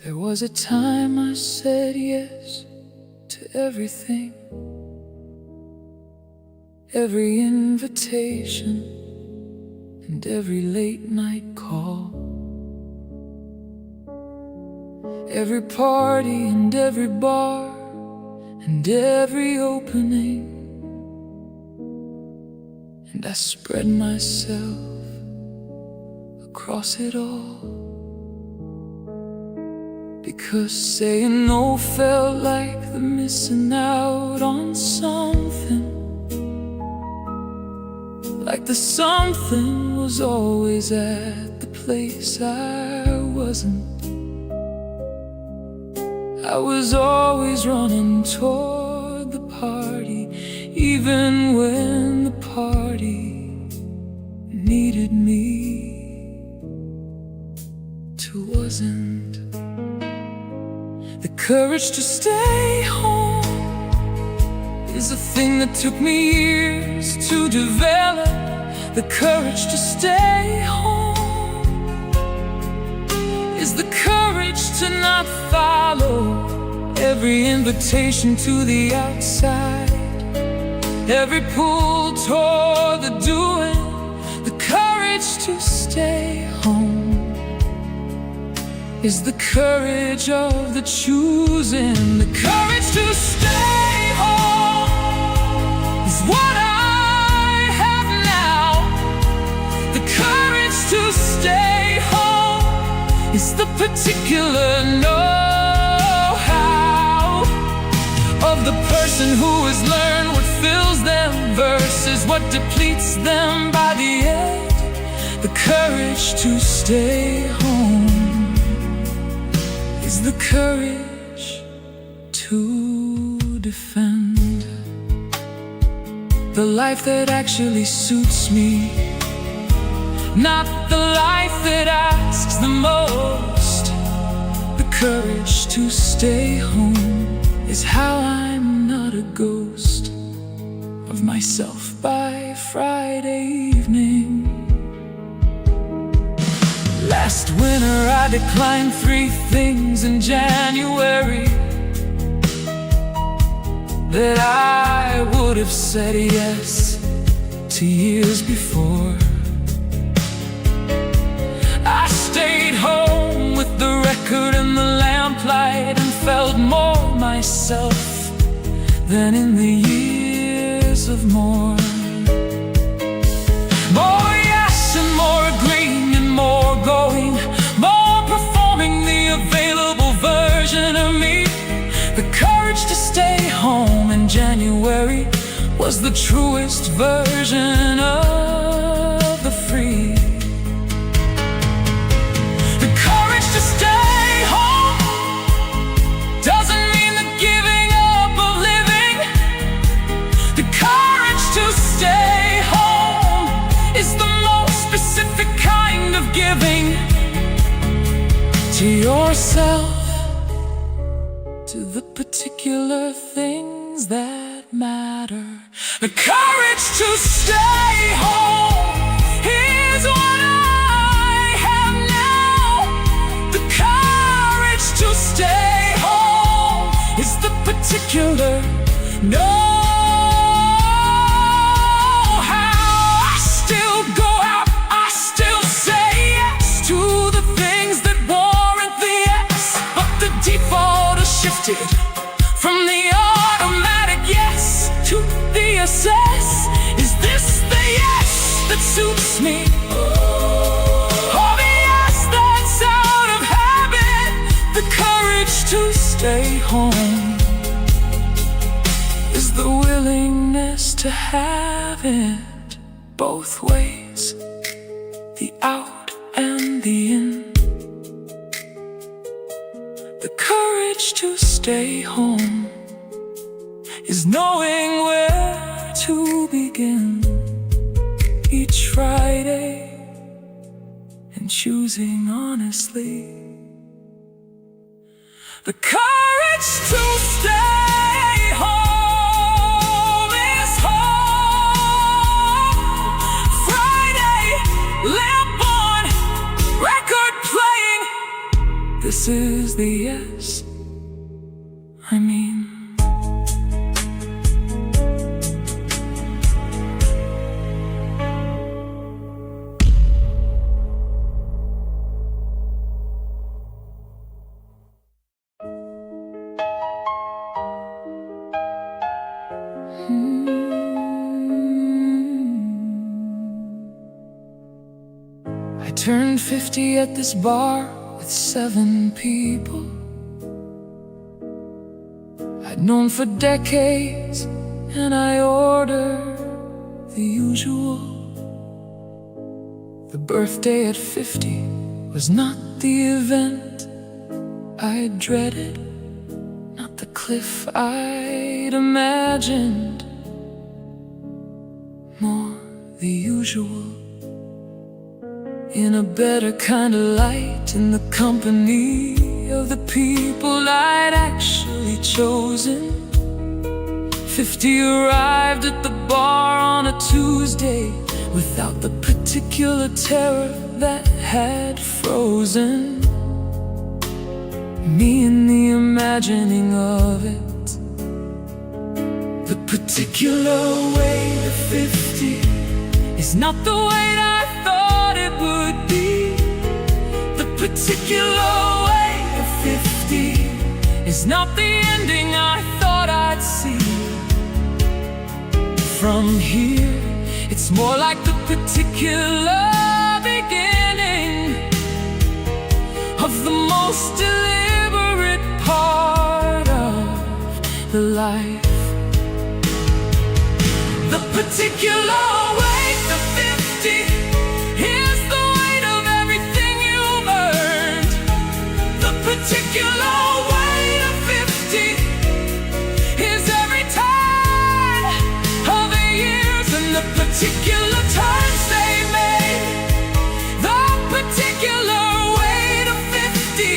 There was a time I said yes to everything, every invitation and every late night call, every party and every bar and every opening. And I spread myself across it all, because saying no felt like the missing out on something, like the something was always at the place I wasn't. I was always running toward the party, even when the party needed me to wasn't. The courage to stay home is a thing that took me years to develop. The courage to stay home is the courage to not follow every invitation to the outside, every pull toward the doing. The courage to stay home is the courage of the choosing. The courage to stay home is what I have now. The courage to stay home is the particular know-how of the person who has learned what fills them versus what depletes them by the end. The courage to stay home is the courage to defend the life that actually suits me, not the life that asks the most. The courage to stay home is how I'm not a ghost of myself by Friday evening. Last winter I declined 3 things in January that I would have said yes to years before. I stayed home with the record and the lamplight and felt more myself than in the years of more. More yes and more agreeing and more going, more performing the available version of me. The courage to stay home in January was the truest version of the free. The courage to stay home doesn't mean the giving up of living. The courage to stay home is the most specific kind of giving to yourself, to the particular things that matter. The courage to stay home is what I have now. The courage to stay home is the particular know-how. I still go out, I still say yes to the things that warrant the yes, but the default is shifted from the automatic yes to the assess. Is this the yes that suits me? Or the yes that's out of habit? The courage to stay home is the willingness to have it both ways, the out and the in. The courage to stay home is knowing where to begin each Friday and choosing honestly. The courage to stay home is home. Friday, lamp on, record playing. this is the yes. I mean, I turned 50 at this bar with 7 people I'd known for decades, and I ordered the usual. The birthday at 50 was not the event I dreaded, not the cliff I'd imagined, more the usual. In a better kind of light, in the company of the people I'd actually chosen. 50 arrived at the bar on a Tuesday, without the particular terror that had frozen me in the imagining of it. The particular weight of 50 is not the weight I thought it would be. The particular weight of 50 is not the ending I thought I'd see. From here, it's more like the particular beginning of the most deliberate part of the life. The particular weight of 50 is the weight of everything you've earned. The particular weight of 50 is every turn of the years and the particular turns they made. The particular weight of 50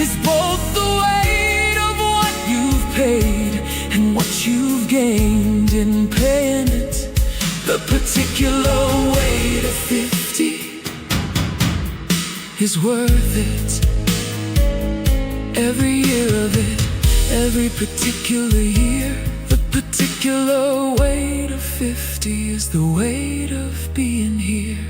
is both the weight of what you've paid and what you've gained in paying it. The particular weight of 50 is worth it. Every year of it, every particular year. The particular weight of 50 is the weight of being here.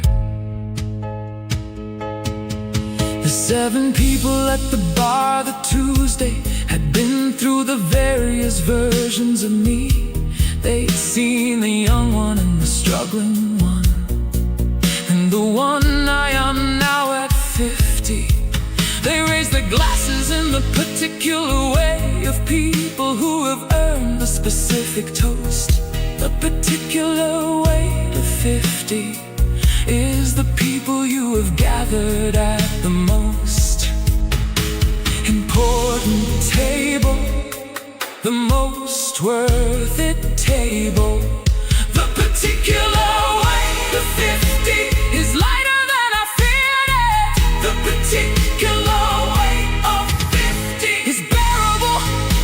The 7 people at the bar the Tuesday had been through the various versions of me. They'd seen the young one and the struggling one, and the one I am now at 50. They raised their glasses in the particular way of people who have earned the specific toast. The particular weight of 50 is the people you have gathered at the most important table, the most worth it table. The particular weight of 50 is lighter than I feared it. The particular weight of 50 is bearable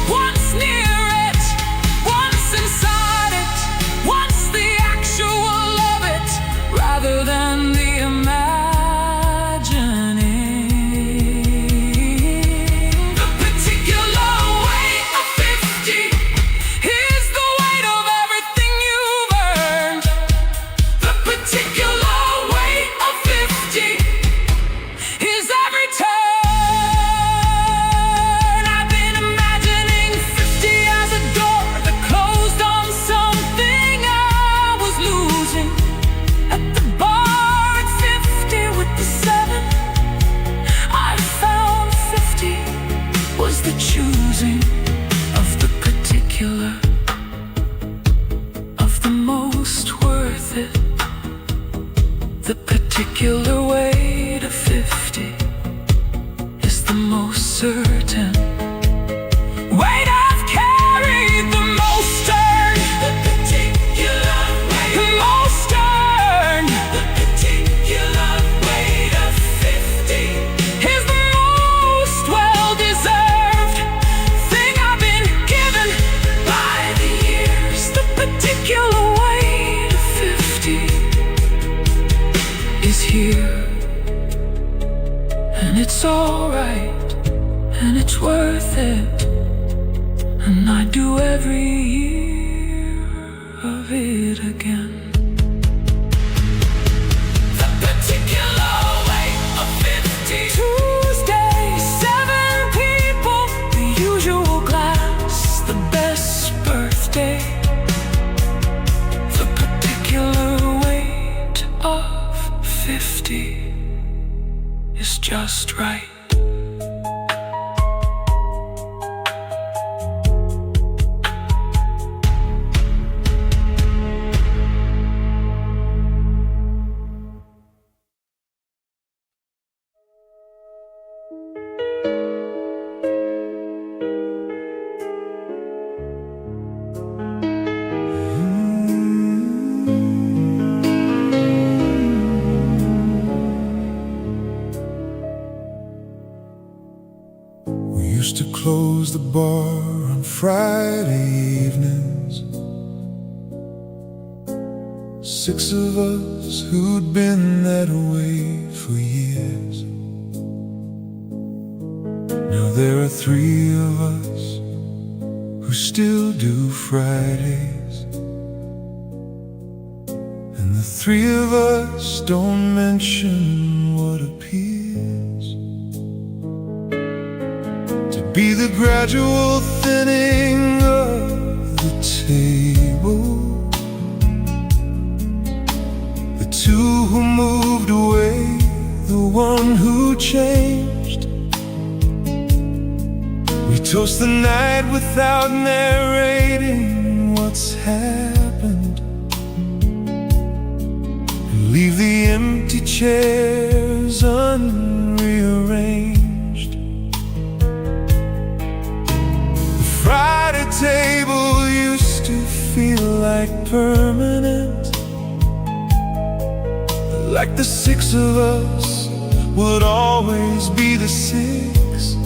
once near it, once inside it, once the actual of it, rather than the The particular weight of 50 is the most certain weight I've carried, the most earned. The particular weight, the most earned. The particular weight of 50 is the most well-deserved thing I've been given by the years. The particular weight of 50 is here, and it's it's alright, and it's worth it, and I'd do every year of it again. The particular weight of 50. Tuesday, 7 people, the usual glass, the best birthday. The particular weight of 50 is just right. Used to close the bar on Friday evenings. 6 of us who'd been that way for years. Now there are 3 of us who still do Fridays, and the 3 of us don't mention what appears be the gradual thinning of the table. The 2 who moved away, the 1 who changed. We toast the night without narrating what's happened, and leave the empty chairs unrearranged. Friday table used to feel like permanent, like the 6 of us would always be the 6.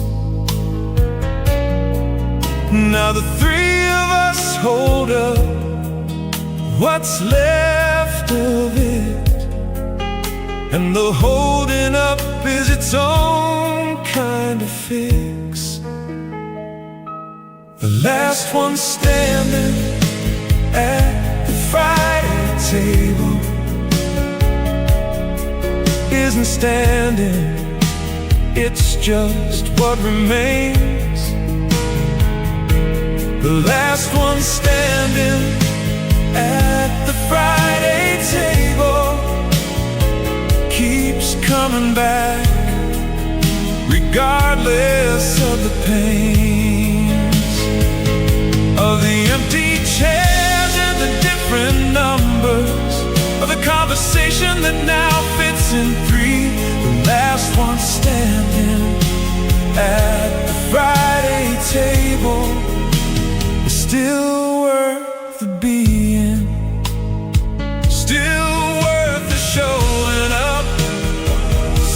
Now the 3 of us hold up what's left of it, and the holding up is its own kind of fix. The last one standing at the Friday table isn't standing, it's just what remains. The last one standing at the Friday table keeps coming back, regardless of the pains of the empty chairs and the different numbers of the conversation that now fits in 3. The last one standing at the Friday table is still worth the being, still worth the showing up,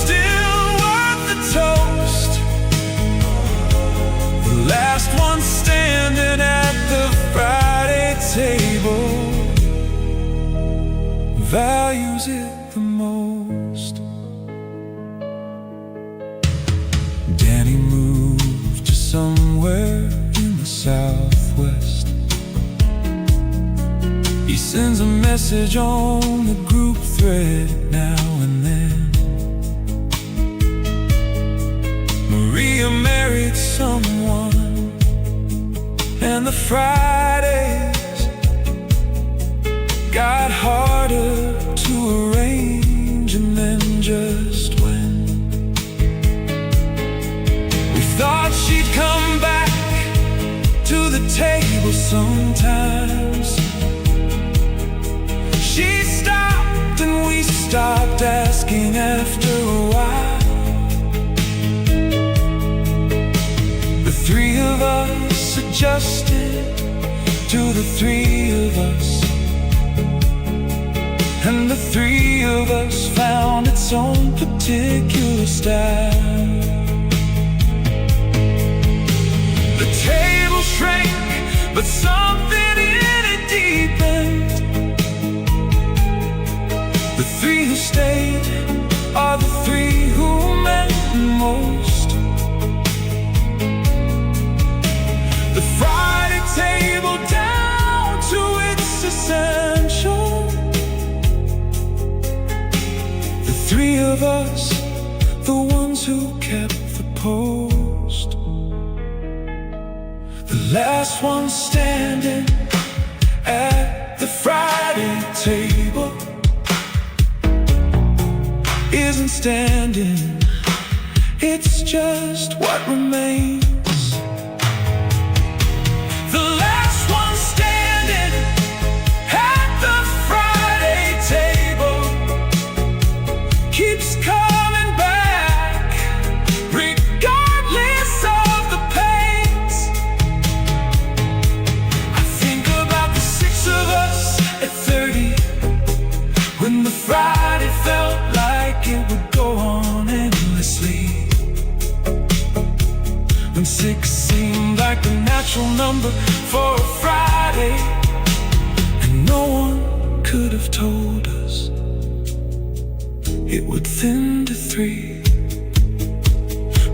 still worth the toast. The last one standing at the Friday table values it the most. Danny moved to somewhere in the Southwest. He sends a message on the group thread now and then. Maria married someone, and the Fridays got harder to arrange, and then just when we thought she'd come back to the table sometimes, she stopped and we stopped asking after a while. The 3 of us adjusted to the 3 of us, and the 3 of us found its own particular style. The table shrank, but something in it deepened. The 3 who stayed are the 3 who meant most. post. The last one standing at the Friday table isn't standing, it's just what remains. The last one standing at the Friday table keeps coming back, regardless of the pains. I think about the six of us at 30, when the Friday felt like it would go on endlessly, when six seemed like the natural number for a Friday, and no one could have told us it would thin to three.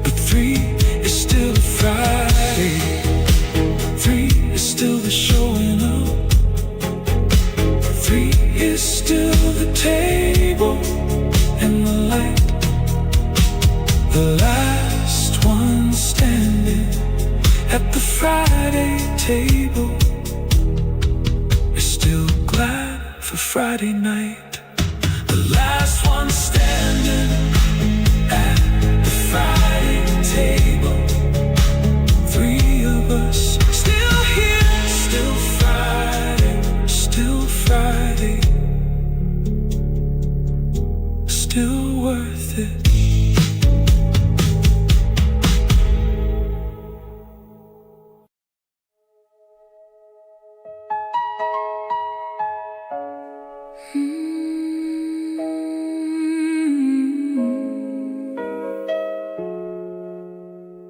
But three is still a Friday, three is still the showing up, three is still the table and the light. The last one standing at the Friday table is still glad for Friday night. The last one standing at the Friday table, three of us still here, still Friday, still Friday, still worth it.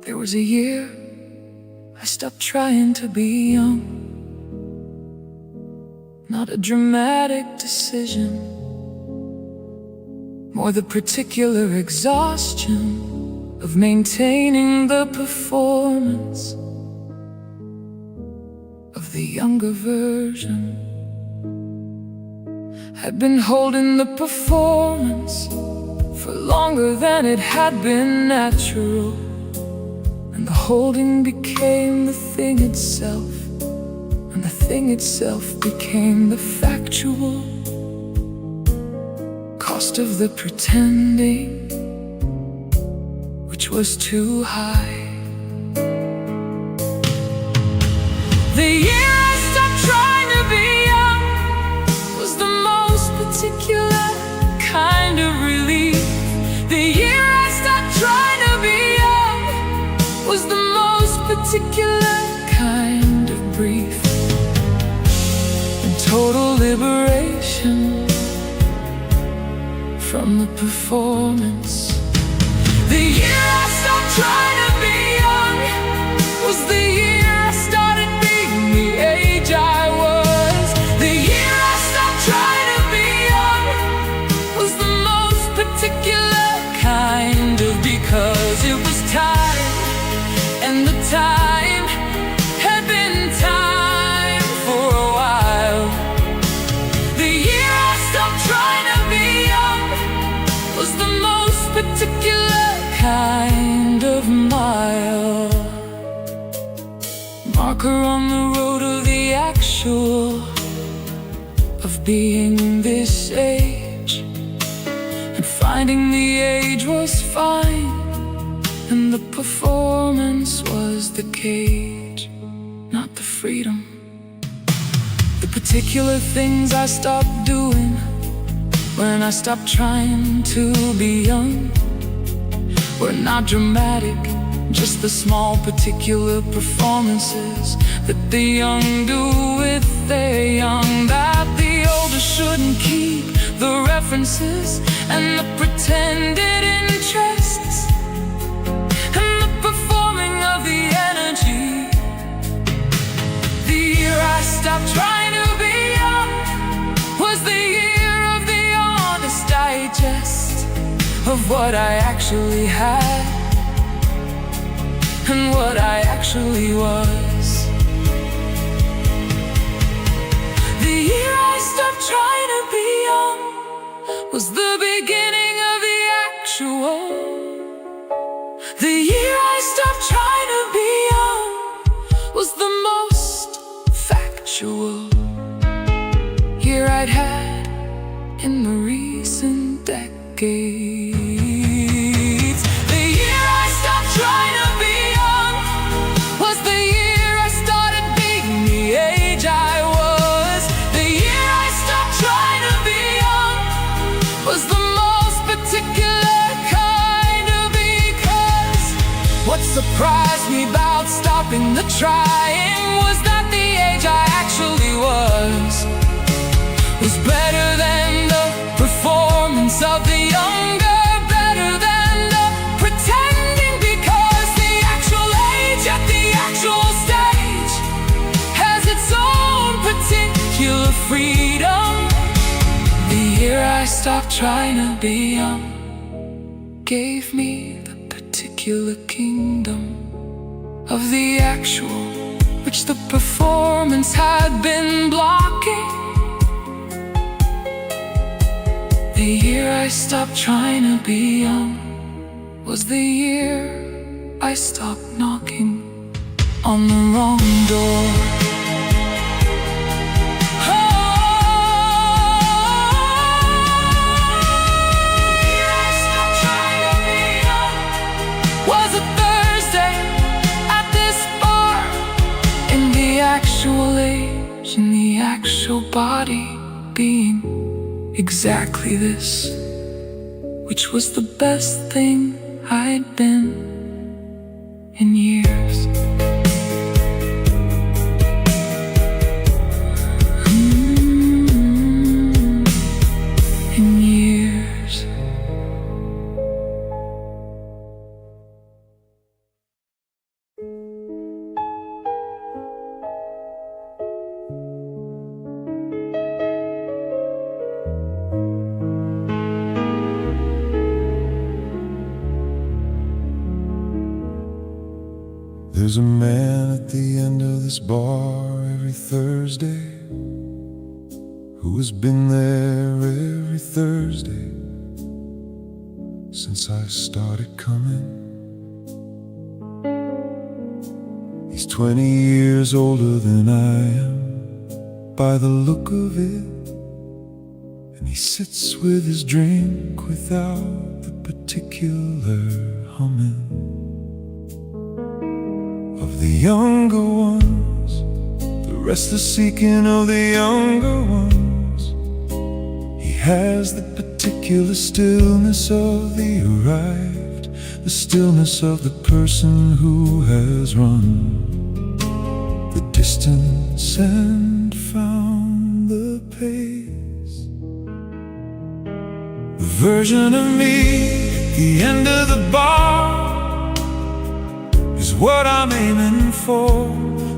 There was a year I stopped trying to be young. Not a dramatic decision, more the particular exhaustion of maintaining the performance of the younger version. Had been holding the performance for longer than it had been natural, and the holding became the thing itself, and the thing itself became the factual cost of the pretending, which was too high. The year I stopped trying to be young was the most particular kind of relief. The year I stopped trying to be young was the most particular kind of brief, and total liberation from the performance. The year I stopped trying to be young was the year I started being the age I was. The year I stopped trying to be young was the most particular kind of, because it was time, and the time had been time for a while. The year I stopped trying to be young was the most particular kind of mile. Marker on the road of the actual of being this age, and finding the age was fine, and the performance was the cage, not the freedom. The particular things I stopped doing when I stopped trying to be young were not dramatic, just the small particular performances that the young do with their young, that the older shouldn't keep the references and the pretended interests and the performing of the energy. The year I stopped trying to be young was the year of the honest digest of what I actually had and what I actually was. The year I stopped trying to be young was the beginning of the actual. The year I stopped trying to be young was the most factual year I'd had in the recent decades. The year I stopped trying to be young was the year I started being the age I was. The year I stopped trying to be young was the most particular kind of because what surprised me about stopping the trying was that the age I actually was better than the performance of the younger, better than the pretending, because the actual age at the actual stage has its own particular freedom. The year I stopped trying to be young gave me the particular kingdom of the actual, which the performance had been blocking. The year I stopped trying to be young was the year I stopped knocking on the wrong door. The year I stopped trying to be young was a Thursday at this bar, in the actual age, in the actual body being exactly this, which was the best thing I'd been in years. In years. There's a man at the end of this bar every Thursday who has been there every Thursday since I started coming. He's 20 years older than I am by the look of it, and he sits with his drink without the particular humming of the younger ones, the restless seeking of the younger ones. He has the particular stillness of the arrived, the stillness of the person who has run the distance and found the pace. The version of me at the end of the bar is what I'm aiming for.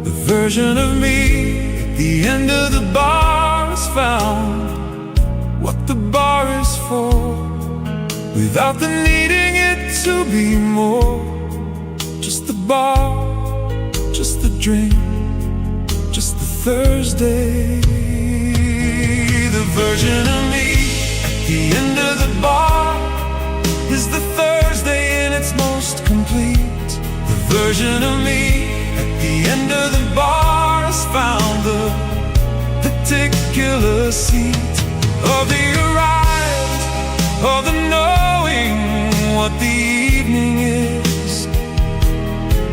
The version of me at the end of the bar has found what the bar is for, without the needing it to be more. Just the bar, just the drink, just the Thursday. The version of me at the end of the bar is the Thursday in its most complete. The version of me at the end of the bar has found the particular seat of the arrived, of the knowing what the evening is.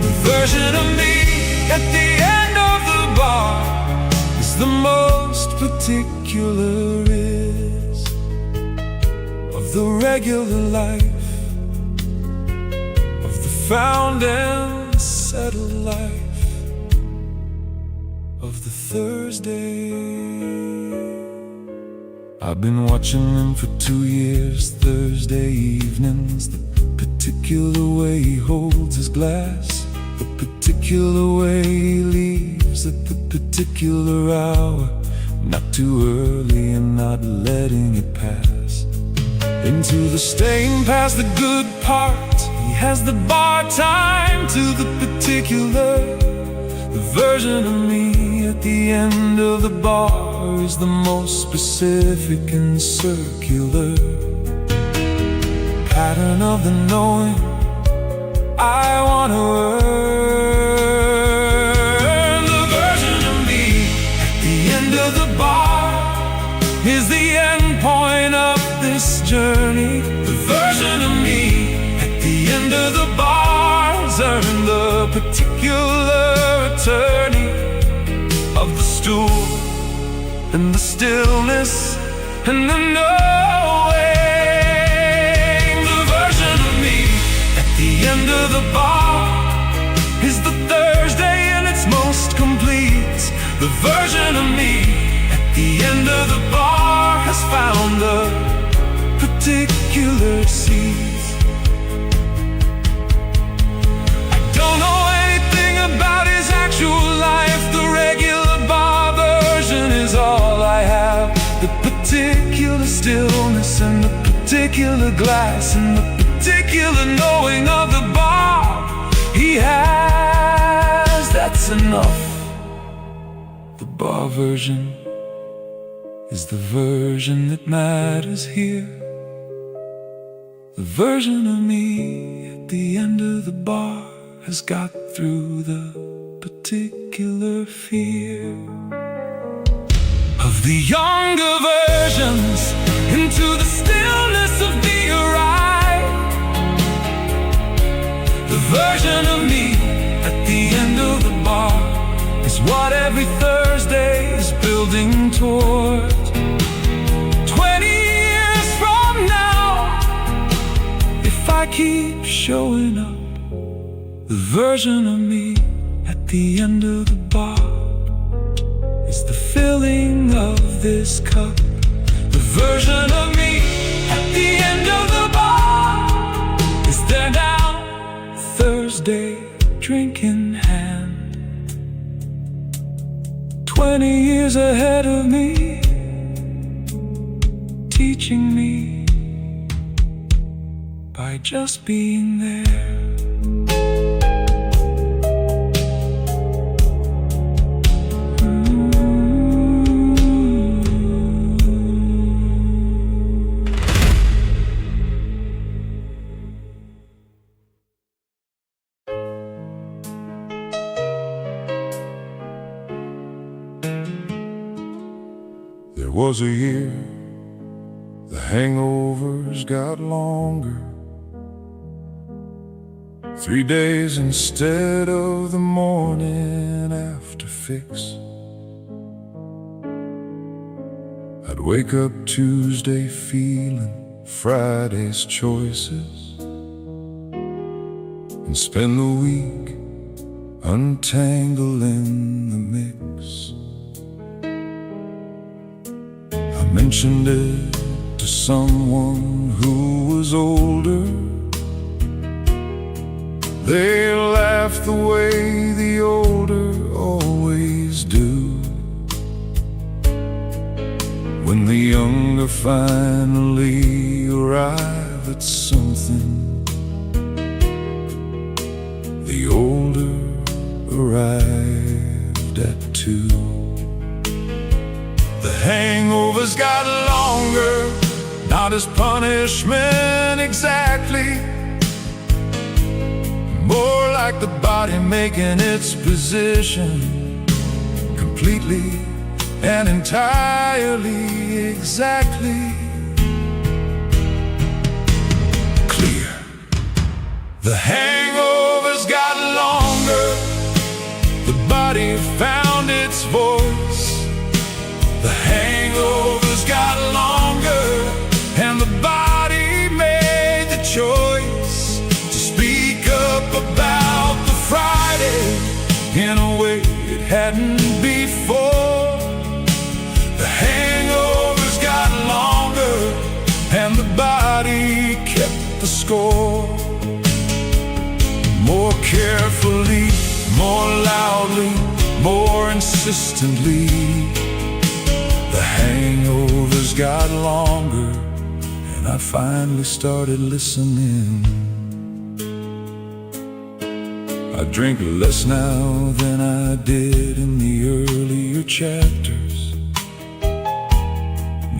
The version of me at the end of the bar is the most particular is of the regular life, of the found and settled life, of the Thursday. I've been watching him for 2 years, Thursday evenings, the particular way he holds his glass, the particular way he leaves at the particular hour, not too early and not letting it pass into the staying past the good part. He has the bar time to the particular. The version of me at the end of the bar is the most specific and circular pattern of the knowing I want to earn. The version of me at the end of the bar is the end point of this journey. The version of me at the end of the bar's earned the particular attorney of the stool and the stillness and the knowing. The version of me at the end of the bar is the Thursday in its most complete. The version of me at the end of the bar has found the particular seeds. I don't know anything about his actual life. The regular bar version is all I have. The particular stillness and the particular glass and the particular knowing of the bar he has. That's enough. The bar version is the version that matters here. The version of me at the end of the bar has got through the particular fear of the younger versions into the stillness of the arrive. The version of me at the end of the bar is what every Thursday is building towards. 20 years from now, if I keep showing up, the version of me at the end of the bar is the filling of this cup. The version of me at the end of the bar is there now, Thursday, drink in hand. 20 years ahead of me, teaching me by just being there. There was a year, the hangovers got longer. 3 days instead of the morning after fix. I'd wake up Tuesday feeling Friday's choices and spend the week untangling the mix. I mentioned it to someone who was older. They laughed the way the older always do. When the younger finally arrive at something, the older arrived at too. The hangovers got longer, not as punishment exactly, more like the body making its position completely and entirely exactly clear. The hangovers got longer, the body found its voice. The hangovers got longer, and the body made the choice to speak up about the Friday in a way it hadn't before. The hangovers got longer, and the body kept the score. More carefully, more loudly, more insistently. The hangovers got longer, and I finally started listening. I drink less now than I did in the earlier chapters.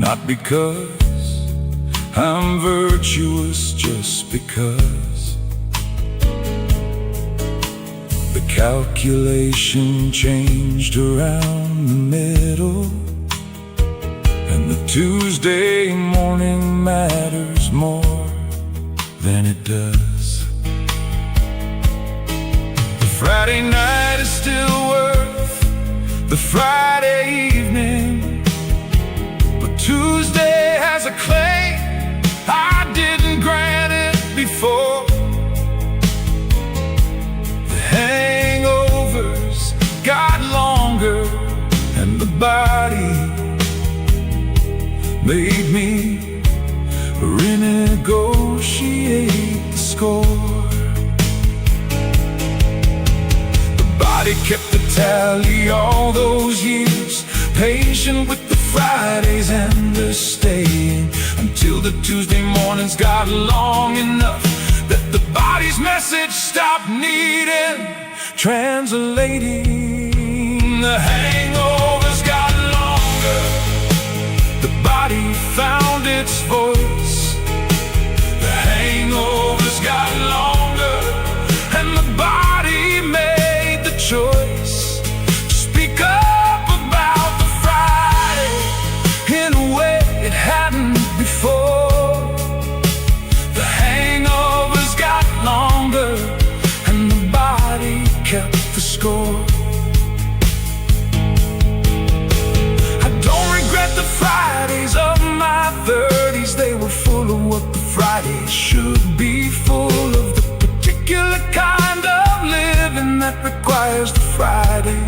Not because I'm virtuous, just because calculation changed around the middle, and the Tuesday morning matters more than it does. The Friday night is still worth the Friday evening, but Tuesday has a claim I didn't grant it before. The hangovers got longer, and the body made me renegotiate the score. The body kept the tally all those years, patient with the Fridays and the staying, until the Tuesday mornings got long enough that the body's message stopped needing translating. The hangovers got longer, the body found its voice. The hangovers got longer, and the body made the choice to speak up about the Friday in a way it hadn't before. The hangovers got longer, and the body kept the score. I don't regret the Fridays of my 30s. They were full of what the Fridays should be, full of the particular kind of living that requires the Friday,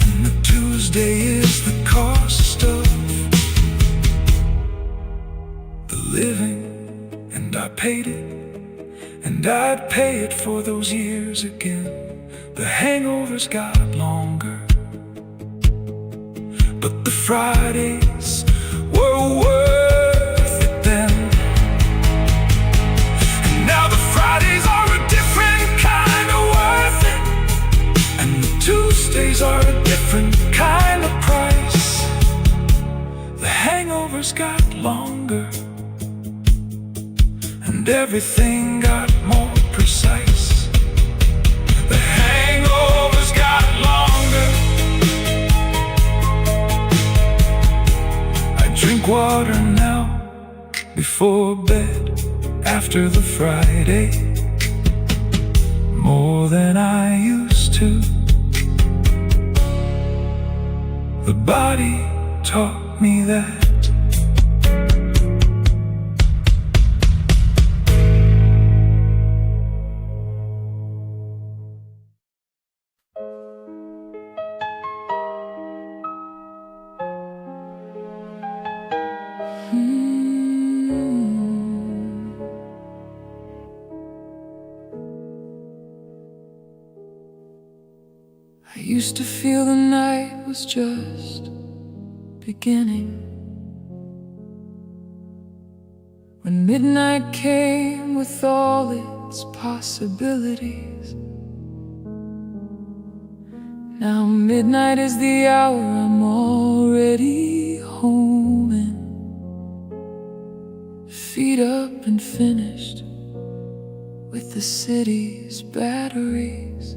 and the Tuesday is the cost of the living. And I paid it, and I'd pay it for those years again. The hangovers got longer, but the Fridays were worth it then. And now the Fridays are a different kind of worth it, and the Tuesdays are a different kind of price. The hangovers got longer, and everything got more precise. The hangovers got longer. I drink water now before bed after the Friday, more than I used to. The body taught me that. I used to feel the night was just beginning, when midnight came with all its possibilities. Now midnight is the hour I'm already home and feet up and finished with the city's batteries.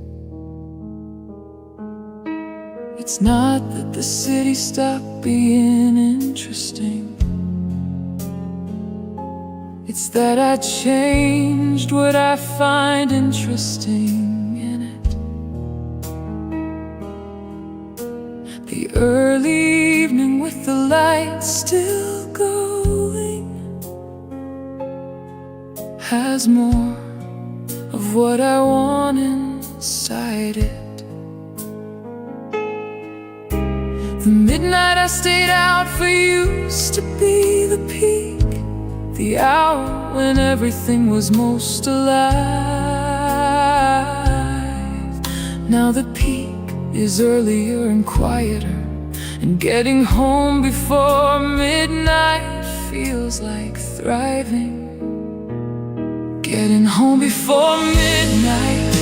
It's not that the city stopped being interesting, it's that I changed what I find interesting in it. The early evening with the lights still going has more of what I want inside it. The midnight I stayed out for used to be the peak, the hour when everything was most alive. Now the peak is earlier and quieter, and getting home before midnight feels like thriving. Getting home before midnight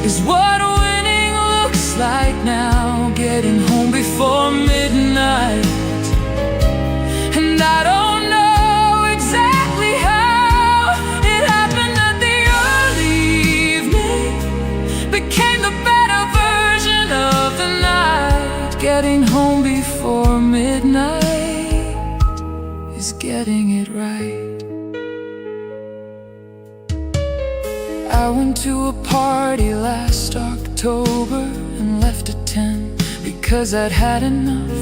is what winning looks like now. Getting home before midnight, and I don't know exactly how it happened that the early evening right. I went to a party last October and left at 10 because I'd had enough.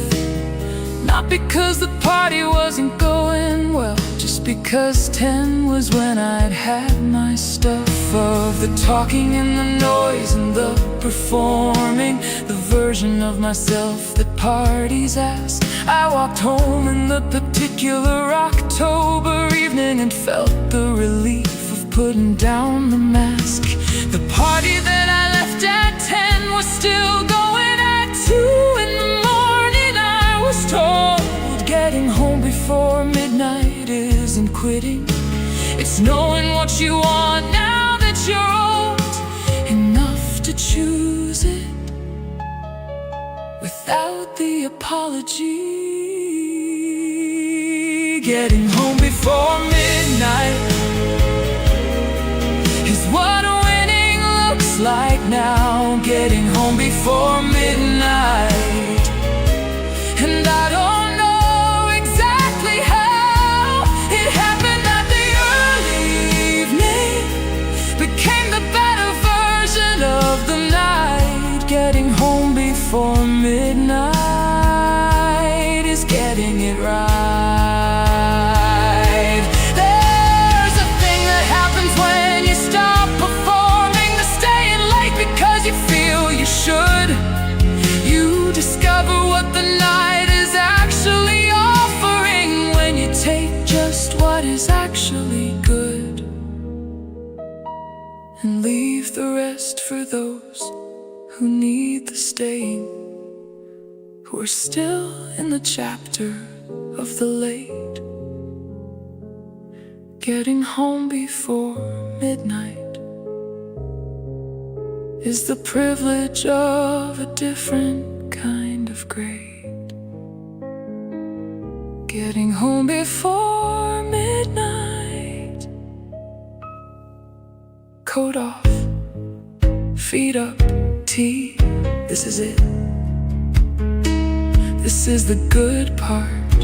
Not because the party wasn't going well, just because 10 was when I'd had my stuff. Of the talking and the noise and the performing, the version of myself that parties ask. I walked home in the particular October evening and felt the relief of putting down the mask. The party that I left at 10 was still going at 2 in the morning. I was told getting home before midnight isn't quitting. It's knowing what you want now that you're old enough to choose it without the apology. Getting home before midnight is what winning looks like now. Getting home before midnight, and I don't know exactly how it happened that the early evening became the better version of the night. Getting home before midnight is getting it right. There's a thing that happens when you stop performing the staying late because you feel you should. You discover what the night is actually offering when you take just what is actually good and leave the rest for those who need the staying, who are still in the chapter of the late. Getting home before midnight is the privilege of a different kind of great. Getting home before midnight, coat off, feet up, tea, this is it. This is the good part.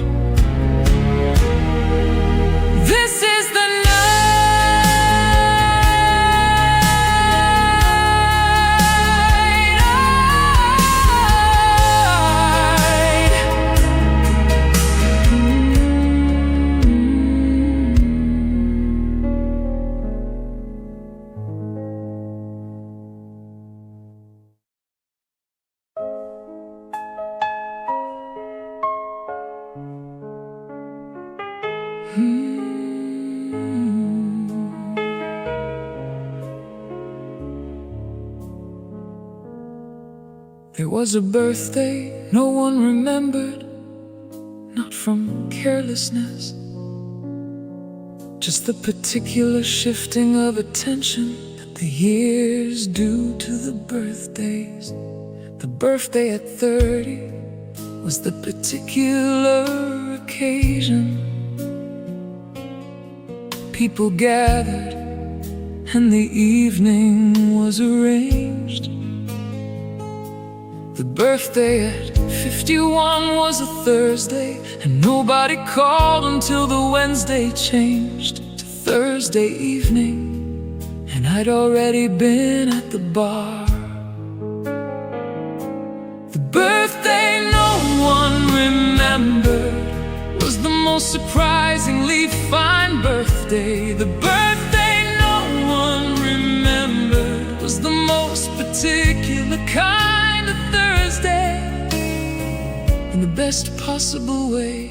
This is the night. There was a birthday no one remembered, not from carelessness, just the particular shifting of attention that the years do to the birthdays. The birthday at 30 was the particular occasion. People gathered and the evening was arranged. The birthday at 51 was a Thursday, and nobody called until the Wednesday changed to Thursday evening, and I'd already been at the bar. The birthday no one remembered was the most surprisingly fine birthday. The birthday no one remembered was the most particular kind of Thursday, in the best possible way,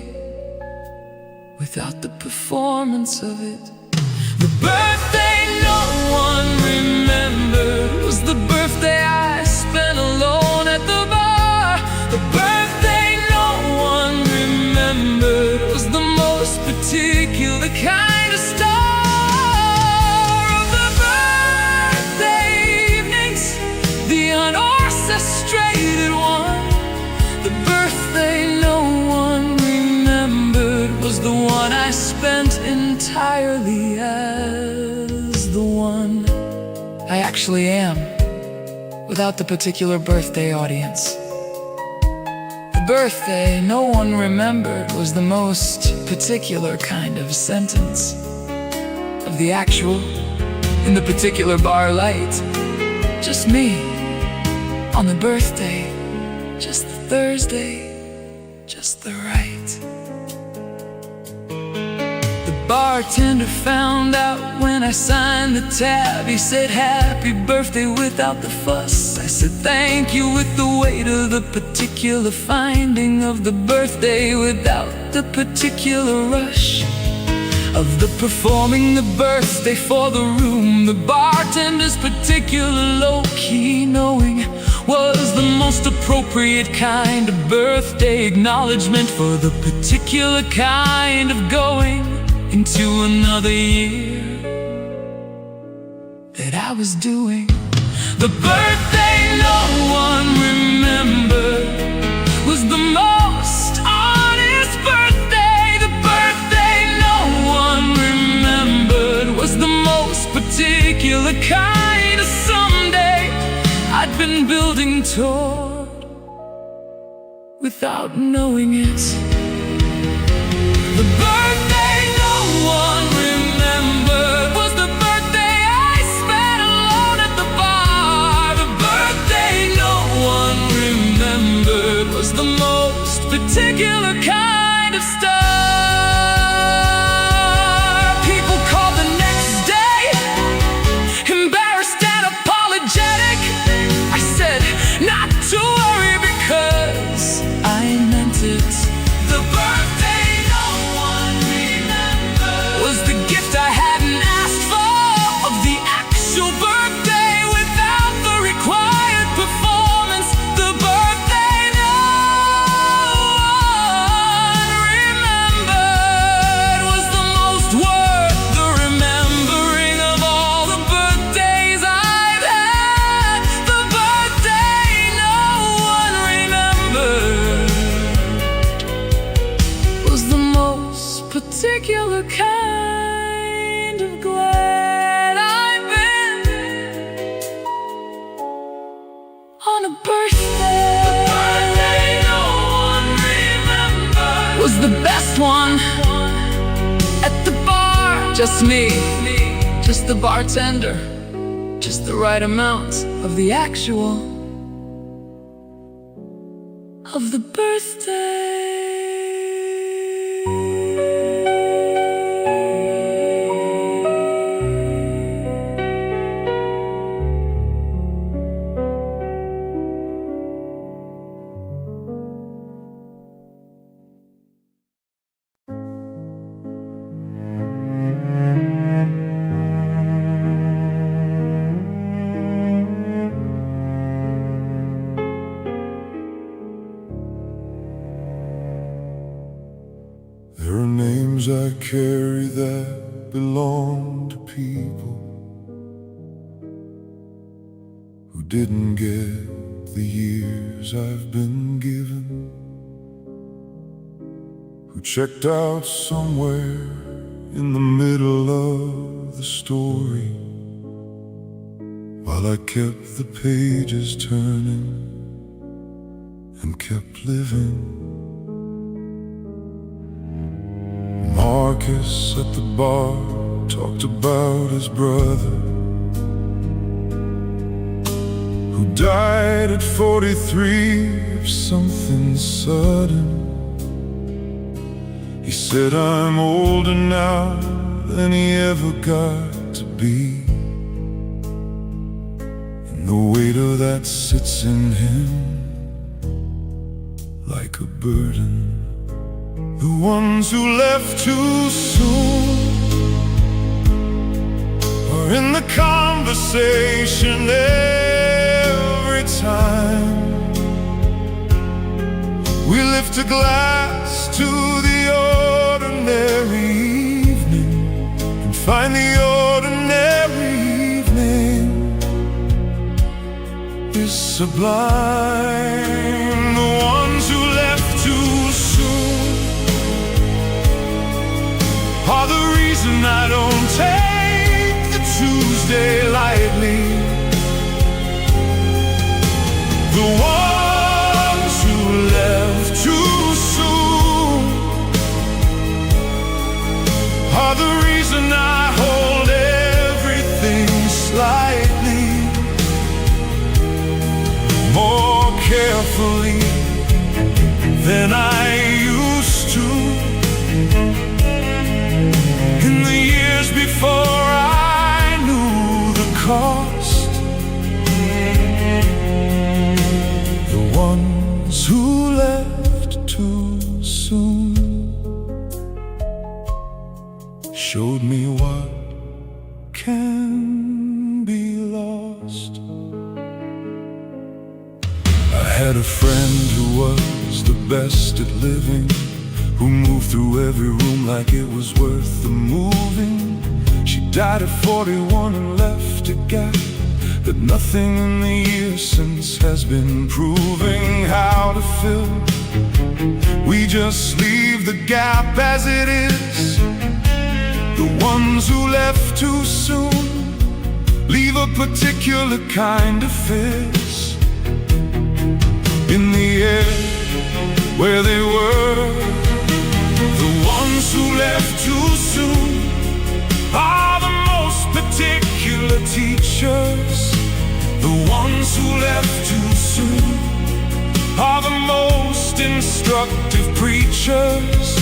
without the performance of it. The birthday no one remembered was the birthday I spent alone at the bar. The birthday no one remembered was the most particular kind of star of the birthday evenings, the unorchestrated one. The birthday no one remembered was the one I spent entirely as the one I actually am, without the particular birthday audience. The birthday no one remembered was the most particular kind of sentence of the actual in the particular bar light. Just me on the birthday, just the Thursday, just the right. The bartender found out when I signed the tab. He said, "Happy birthday," without the fuss. I said, "Thank you," with the weight of the particular finding of the birthday, without the particular rush of the performing the birthday for the room. The bartender's particular low-key knowing was the most appropriate kind of birthday acknowledgement for the particular kind of going into another year that I was doing. The birthday no one remembered was the most honest birthday. The birthday no one remembered was the most particular kind of someday I'd been building toward without knowing it. The birthday no one remembered was the birthday I spent alone at the bar. The birthday no one remembered was the most particular kind of star. People called the next day, embarrassed and apologetic. I said, not to worry, because I meant it. The birthday no one remembered was the gift I hadn't asked for, of the actual birthday without the required performance. The birthday no one remembered was the most worth the remembering of all the birthdays I've had. The birthday no one remembered was the most particular kind of glad I've been on a birthday. The birthday no one remembered was the best one at the bar. Just me, just the bartender, just the right amount of the actual of the birthday. There are names I carry that belong to people who didn't get the years I've been given, who checked out somewhere in the middle of the story, while I kept the pages turning and kept living. Marcus at the bar talked about his brother who died at 43 of something sudden. He said, "I'm older now than he ever got to be, and the weight of that sits in him like a burden." The ones who left too soon are in the conversation every time we lift a glass to the ordinary evening and find the ordinary evening is sublime. The ones who left too soon are the reason I don't take the Tuesday lightly. The ones who left too carefully than I used to. In the years before I knew the cost, the ones who left too soon showed me what can be lost. I had a friend who was the best at living, who moved through every room like it was worth the moving. She died at 41 and left a gap that nothing in the years since has been proving how to fill. We just leave the gap as it is. The ones who left too soon leave a particular kind of fizz in the air where they were. The ones who left too soon are the most particular teachers. The ones who left too soon are the most instructive preachers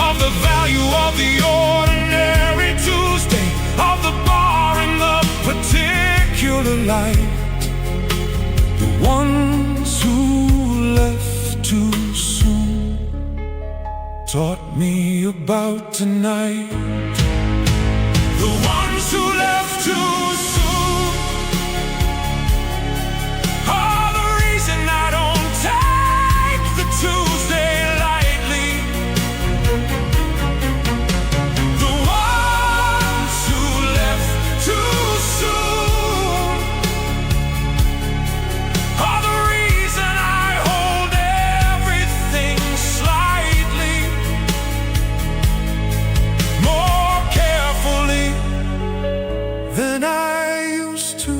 of the value of the ordinary Tuesday, of the bar and the particular light. The ones who left too soon taught me about tonight. The ones who left too soon are the reason I don't take the Tuesday lightly. The ones who left too soon are the reason I hold everything slightly more carefully than I used to.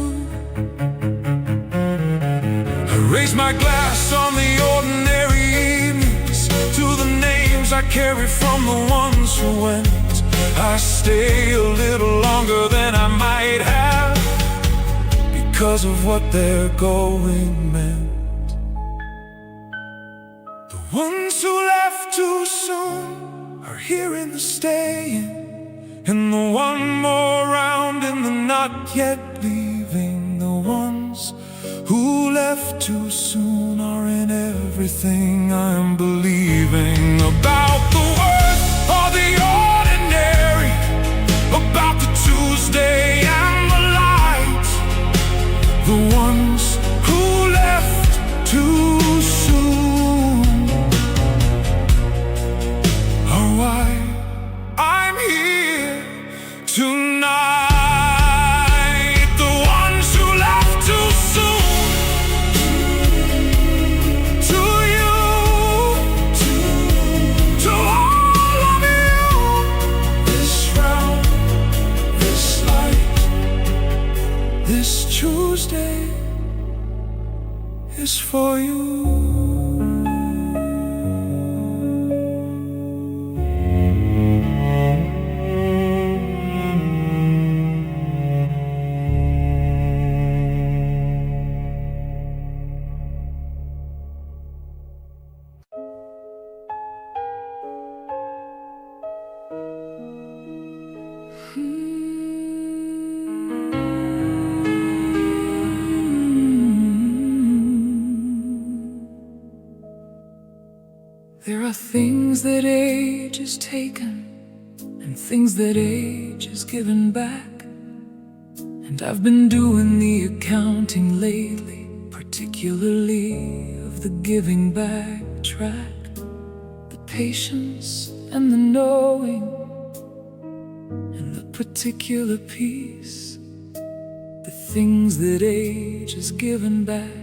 I raise my glass on the ordinary evenings to the names I carry from the ones who went. I stay a little longer than I might have because of what their going meant. The ones who left too soon are here in the staying, and the one more round in the not yet leaving. The ones who left too soon are in everything I'm believing about the worth of the ordinary, about the Tuesday and the light. The ones who left too soon are why I'm here tonight. The ones who left too soon, to you, to all of you. This round, this light, this Tuesday is for you. There are things that age has taken and things that age has given back. And I've been doing the accounting lately, particularly of the giving back track. The patience and the knowing and the particular peace, the things that age has given back.